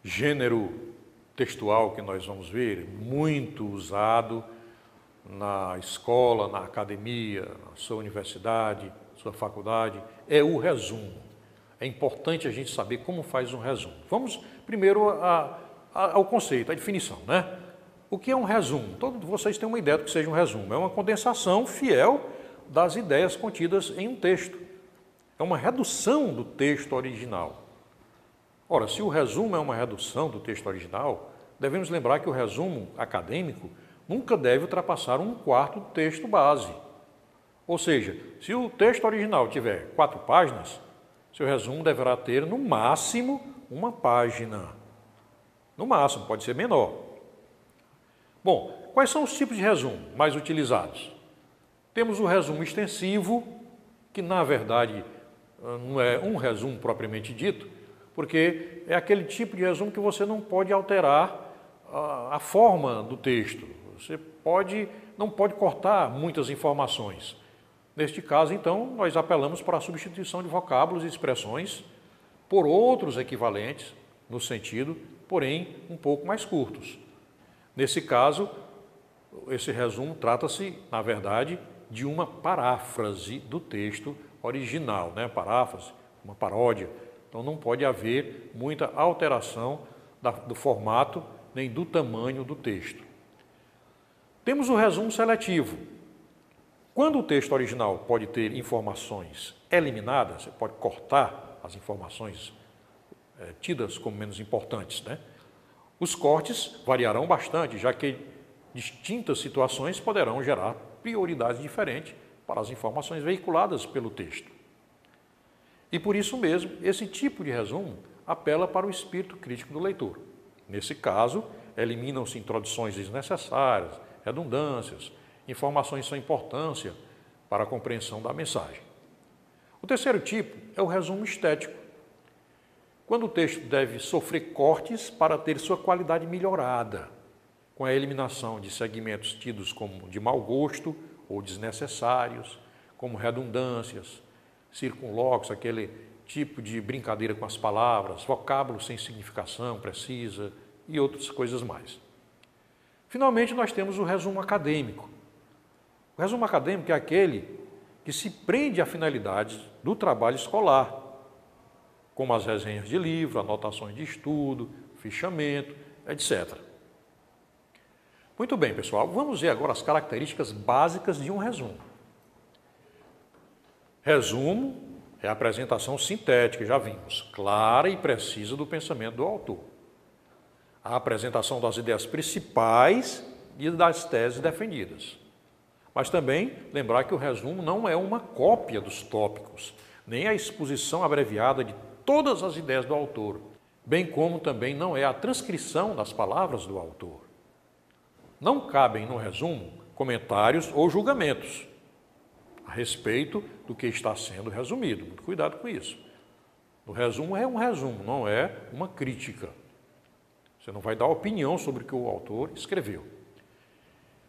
gênero textual que nós vamos ver, muito usado na escola, na academia, na sua universidade, sua faculdade, é o resumo. É importante a gente saber como faz um resumo. Vamos primeiro ao conceito, à definição, né? O que é um resumo? Todos vocês têm uma ideia do que seja um resumo. É uma condensação fiel das ideias contidas em um texto. É uma redução do texto original. Ora, se o resumo é uma redução do texto original, devemos lembrar que o resumo acadêmico nunca deve ultrapassar 1/4 do texto base. Ou seja, se o texto original tiver 4 páginas, seu resumo deverá ter, no máximo, 1 página. No máximo, pode ser menor. Bom, quais são os tipos de resumo mais utilizados? Temos o resumo extensivo, que na verdade não é um resumo propriamente dito, porque é aquele tipo de resumo que você não pode alterar a forma do texto. Você não pode cortar muitas informações. Neste caso, então, nós apelamos para a substituição de vocábulos e expressões por outros equivalentes no sentido, porém, um pouco mais curtos. Nesse caso, esse resumo trata-se, na verdade, de uma paráfrase do texto original, né? Paráfrase, uma paródia. Então, não pode haver muita alteração do formato nem do tamanho do texto. Temos o resumo seletivo. Quando o texto original pode ter informações eliminadas, você pode cortar as informações tidas como menos importantes, né? Os cortes variarão bastante, já que distintas situações poderão gerar prioridades diferentes para as informações veiculadas pelo texto. E por isso mesmo, esse tipo de resumo apela para o espírito crítico do leitor. Nesse caso, eliminam-se introduções desnecessárias, redundâncias, informações sem importância para a compreensão da mensagem. O terceiro tipo é o resumo estético, quando o texto deve sofrer cortes para ter sua qualidade melhorada, com a eliminação de segmentos tidos como de mau gosto ou desnecessários, como redundâncias, circunlóquios, aquele tipo de brincadeira com as palavras, vocábulos sem significação precisa e outras coisas mais. Finalmente, nós temos o resumo acadêmico. O resumo acadêmico é aquele que se prende à finalidade do trabalho escolar, como as resenhas de livro, anotações de estudo, fichamento, etc. Muito bem, pessoal, vamos ver agora as características básicas de um resumo. Resumo é a apresentação sintética, já vimos, clara e precisa do pensamento do autor. A apresentação das ideias principais e das teses defendidas. Mas também lembrar que o resumo não é uma cópia dos tópicos, nem a exposição abreviada de todas as ideias do autor, bem como também não é a transcrição das palavras do autor. Não cabem no resumo comentários ou julgamentos a respeito do que está sendo resumido. Muito cuidado com isso. O resumo é um resumo, não é uma crítica. Você não vai dar opinião sobre o que o autor escreveu.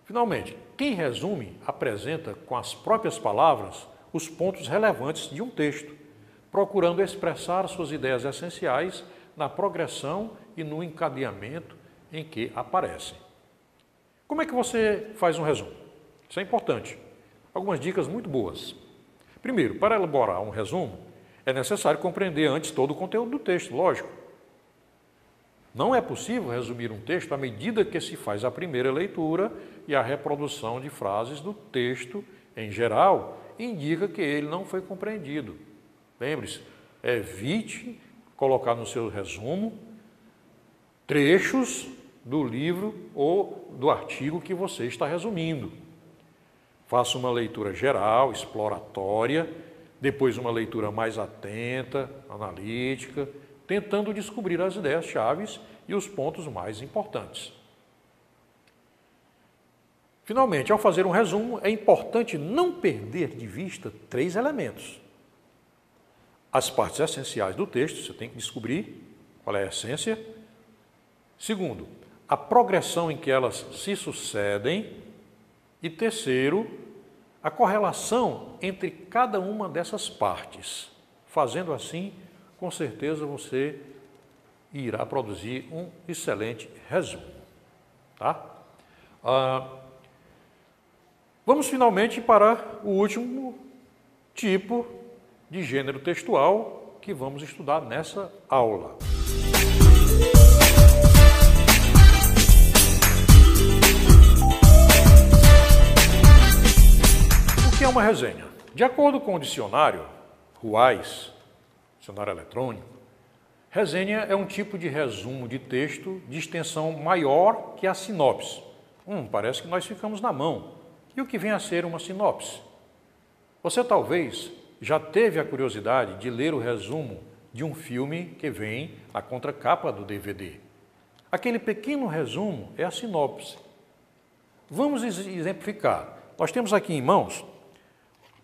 Finalmente, quem resume apresenta com as próprias palavras os pontos relevantes de um texto, procurando expressar suas ideias essenciais na progressão e no encadeamento em que aparecem. Como é que você faz um resumo? Isso é importante. Algumas dicas muito boas. Primeiro, para elaborar um resumo, é necessário compreender antes todo o conteúdo do texto, lógico. Não é possível resumir um texto à medida que se faz a primeira leitura e a reprodução de frases do texto, em geral, indica que ele não foi compreendido. Lembre-se, evite colocar no seu resumo trechos do livro ou do artigo que você está resumindo. Faça uma leitura geral, exploratória, depois uma leitura mais atenta, analítica, tentando descobrir as ideias-chave e os pontos mais importantes. Finalmente, ao fazer um resumo, é importante não perder de vista 3 elementos. As partes essenciais do texto, você tem que descobrir qual é a essência. Segundo, a progressão em que elas se sucedem. E terceiro, a correlação entre cada uma dessas partes. Fazendo assim, com certeza você e irá produzir um excelente resumo. Tá? Vamos finalmente para o último tipo de gênero textual que vamos estudar nessa aula. O que é uma resenha? De acordo com o dicionário Ruais, dicionário eletrônico, resenha é um tipo de resumo de texto de extensão maior que a sinopse. Parece que nós ficamos na mão. E o que vem a ser uma sinopse? Você talvez já teve a curiosidade de ler o resumo de um filme que vem na contracapa do DVD. Aquele pequeno resumo é a sinopse. Vamos exemplificar. Nós temos aqui em mãos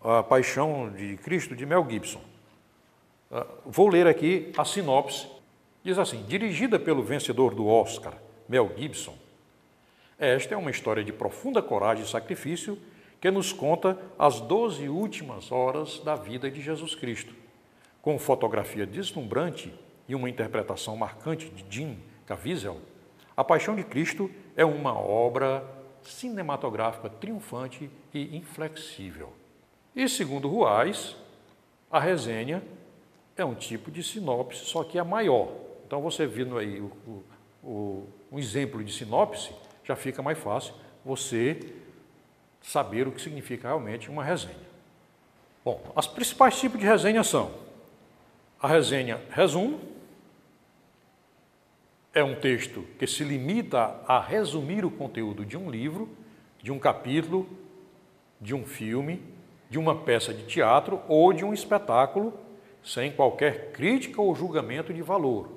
a Paixão de Cristo de Mel Gibson. Vou ler aqui a sinopse. Diz assim: dirigida pelo vencedor do Oscar, Mel Gibson, esta é uma história de profunda coragem e sacrifício que nos conta as 12 últimas horas da vida de Jesus Cristo. Com fotografia deslumbrante e uma interpretação marcante de Jim Caviezel, A Paixão de Cristo é uma obra cinematográfica triunfante e inflexível. E, segundo Ruais, a resenha é um tipo de sinopse, só que é maior. Então, você vendo aí um exemplo de sinopse, já fica mais fácil você saber o que significa realmente uma resenha. Bom, os principais tipos de resenha são a resenha resumo, é um texto que se limita a resumir o conteúdo de um livro, de um capítulo, de um filme, de uma peça de teatro ou de um espetáculo, sem qualquer crítica ou julgamento de valor.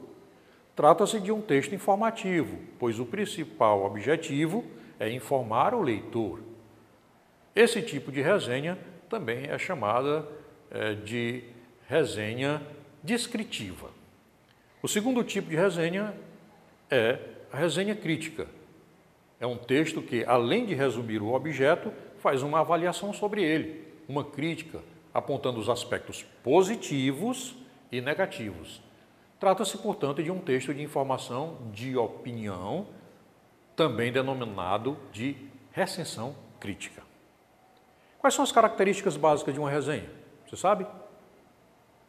Trata-se de um texto informativo, pois o principal objetivo é informar o leitor. Esse tipo de resenha também é chamada de resenha descritiva. O segundo tipo de resenha é a resenha crítica. É um texto que, além de resumir o objeto, faz uma avaliação sobre ele, uma crítica, apontando os aspectos positivos e negativos. Trata-se, portanto, de um texto de informação de opinião, também denominado de recensão crítica. Quais são as características básicas de uma resenha? Você sabe?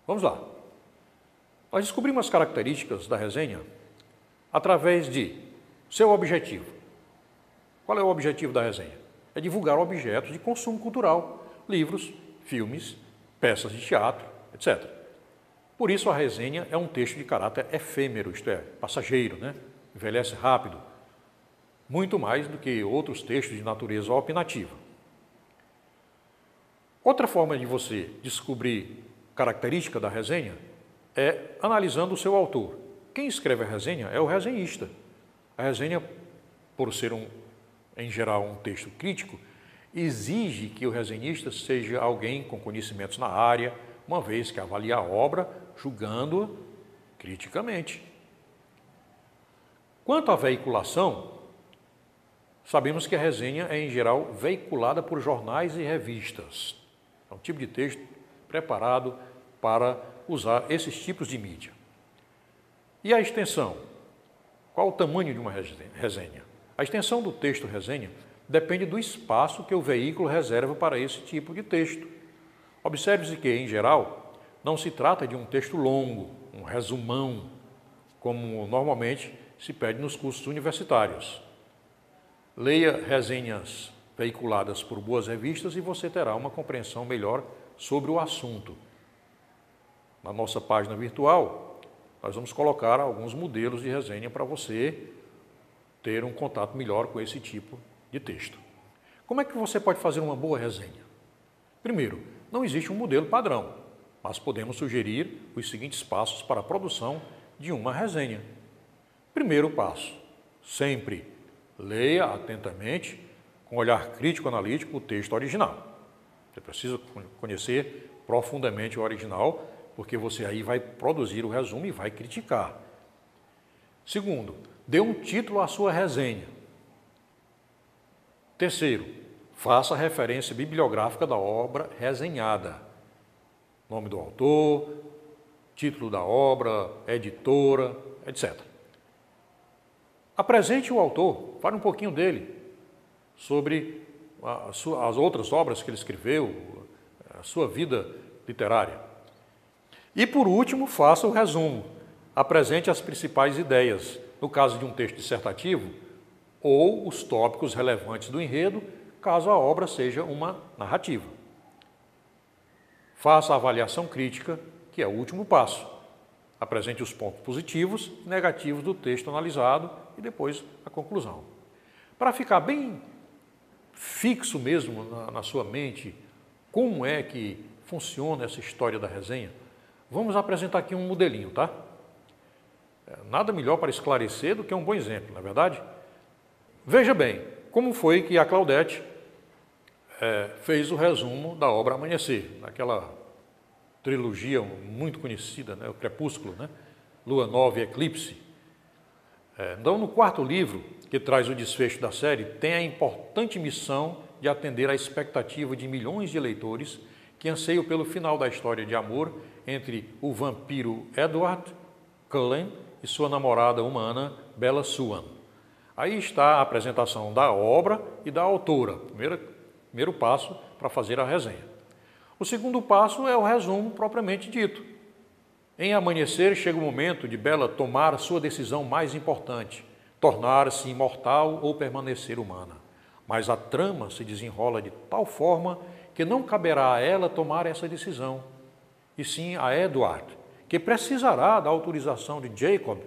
Vamos lá. Nós descobrimos as características da resenha através de seu objetivo. Qual é o objetivo da resenha? É divulgar objetos de consumo cultural, livros, filmes, peças de teatro, etc. Por isso, a resenha é um texto de caráter efêmero, isto é, passageiro, envelhece rápido, muito mais do que outros textos de natureza opinativa. Outra forma de você descobrir característica da resenha é analisando o seu autor. Quem escreve a resenha é o resenhista. A resenha, por ser, em geral, um texto crítico, exige que o resenhista seja alguém com conhecimentos na área, uma vez que avalia a obra julgando-a criticamente. Quanto à veiculação, sabemos que a resenha é, em geral, veiculada por jornais e revistas. É um tipo de texto preparado para usar esses tipos de mídia. E a extensão? Qual o tamanho de uma resenha? A extensão do texto resenha depende do espaço que o veículo reserva para esse tipo de texto. Observe-se que, em geral, não se trata de um texto longo, um resumão, como normalmente se pede nos cursos universitários. Leia resenhas veiculadas por boas revistas e você terá uma compreensão melhor sobre o assunto. Na nossa página virtual, nós vamos colocar alguns modelos de resenha para você ter um contato melhor com esse tipo de texto. Como é que você pode fazer uma boa resenha? Primeiro, não existe um modelo padrão, mas podemos sugerir os seguintes passos para a produção de uma resenha. Primeiro passo, sempre leia atentamente, com olhar crítico-analítico, o texto original. Você precisa conhecer profundamente o original, porque você aí vai produzir o resumo e vai criticar. Segundo, dê um título à sua resenha. Terceiro, faça referência bibliográfica da obra resenhada. Nome do autor, título da obra, editora, etc. Apresente o autor, fale um pouquinho dele, sobre as outras obras que ele escreveu, a sua vida literária. E, por último, faça o resumo. Apresente as principais ideias, no caso de um texto dissertativo, ou os tópicos relevantes do enredo, caso a obra seja uma narrativa. Faça a avaliação crítica, que é o último passo. Apresente os pontos positivos e negativos do texto analisado e depois a conclusão. Para ficar bem fixo mesmo na sua mente como é que funciona essa história da resenha, vamos apresentar aqui um modelinho, tá? Nada melhor para esclarecer do que um bom exemplo, não é verdade? Veja bem, como foi que a Claudete fez o resumo da obra Amanhecer, naquela trilogia muito conhecida, né? O Crepúsculo, né? Lua Nova e Eclipse. Então, no quarto livro, que traz o desfecho da série, tem a importante missão de atender à expectativa de milhões de leitores que anseiam pelo final da história de amor entre o vampiro Edward Cullen e sua namorada humana, Bella Swan. Aí está a apresentação da obra e da autora, primeiro passo para fazer a resenha. O segundo passo é o resumo propriamente dito. Em Amanhecer chega o momento de Bella tomar sua decisão mais importante, tornar-se imortal ou permanecer humana. Mas a trama se desenrola de tal forma que não caberá a ela tomar essa decisão, e sim a Edward, que precisará da autorização de Jacob,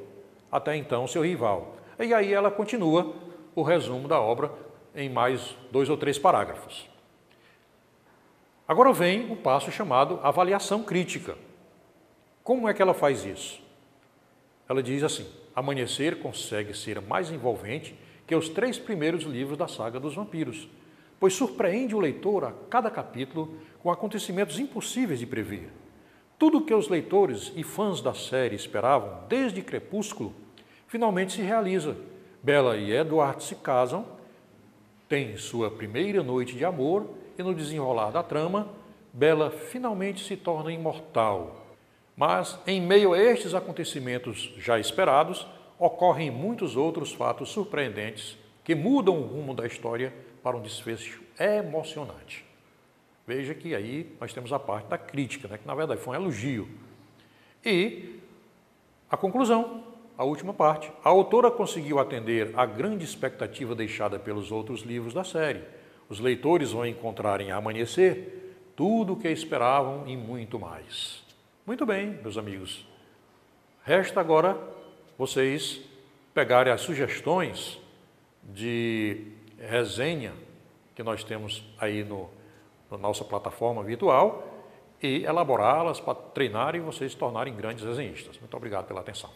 até então seu rival. E aí ela continua o resumo da obra em mais 2 ou 3 parágrafos. Agora vem o passo chamado avaliação crítica. Como é que ela faz isso? Ela diz assim: Amanhecer consegue ser mais envolvente que os 3 primeiros livros da saga dos vampiros, pois surpreende o leitor a cada capítulo com acontecimentos impossíveis de prever. Tudo o que os leitores e fãs da série esperavam desde Crepúsculo finalmente se realiza. Bella e Edward se casam, têm sua primeira noite de amor e, no desenrolar da trama, Bella finalmente se torna imortal. Mas, em meio a estes acontecimentos já esperados, ocorrem muitos outros fatos surpreendentes que mudam o rumo da história para um desfecho emocionante. Veja que aí nós temos a parte da crítica, né, que na verdade foi um elogio. E a conclusão, a última parte. A autora conseguiu atender à grande expectativa deixada pelos outros livros da série. Os leitores vão encontrar em Amanhecer tudo o que esperavam e muito mais. Muito bem, meus amigos. Resta agora vocês pegarem as sugestões de resenha que nós temos aí na nossa plataforma virtual e elaborá-las para treinarem e vocês se tornarem grandes resenhistas. Muito obrigado pela atenção.